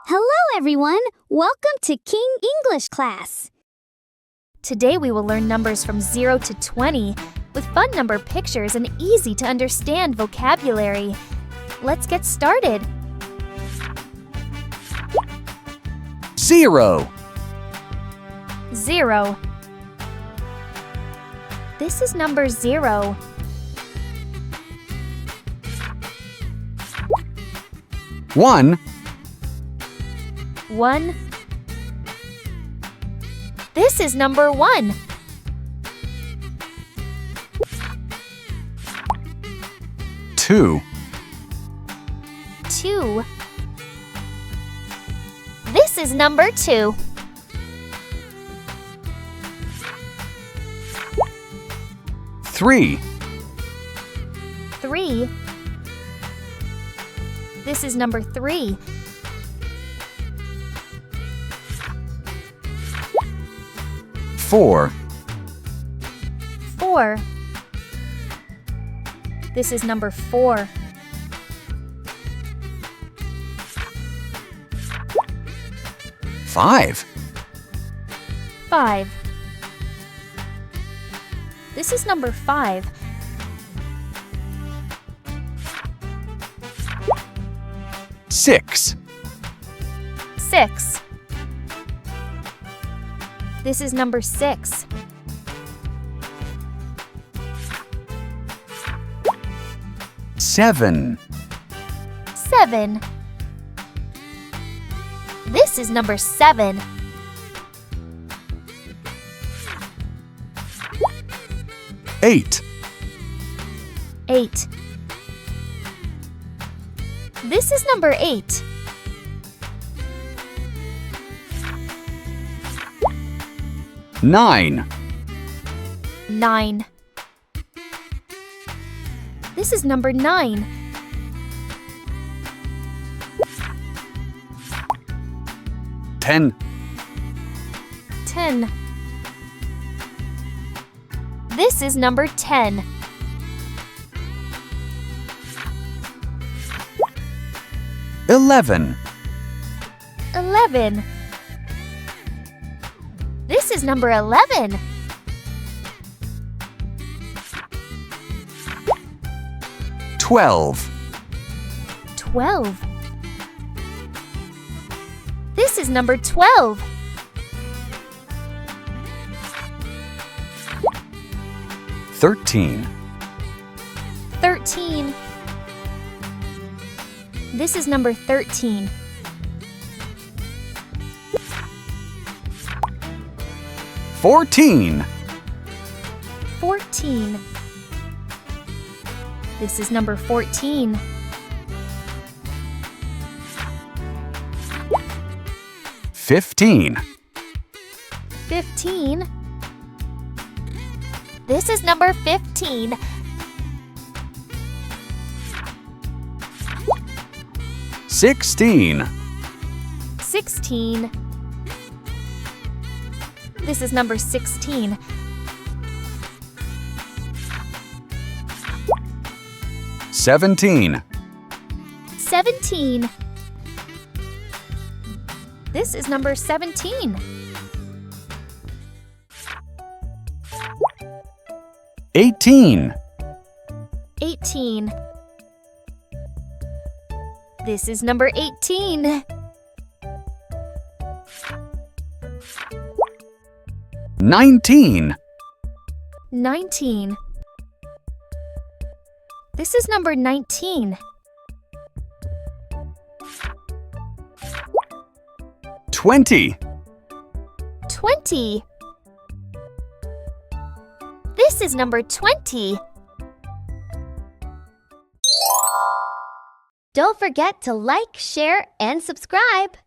Hello, everyone. Welcome to King English class. Today we will learn numbers from 0 to 20 with fun number pictures and easy to understand vocabulary. Let's get started. 0. 0. This is number 0. 1. 1. This is number 1. 2. 2. This is number 2. 3. 3. This is number 3. 4. 4. This is number 4. 5. 5. This is number 5. 6. 6. This is number 6. 7. 7. This is number 7. 8. 8. This is number 8. 9. 9. This is number 9. 10. 10. This is number 10. 11. 11. This is number 11. 12. 12. This is number 12. 13. 13. This is number 13. 14. 14. This is number 14. 15. 15. This is number 15. 16. 16. This is number 16. 17. 17. This is number 17. 18. 18. This is number 18. 19. 19. This is number 19. 20. 20. This is number 20. Don't forget to like, share, and subscribe.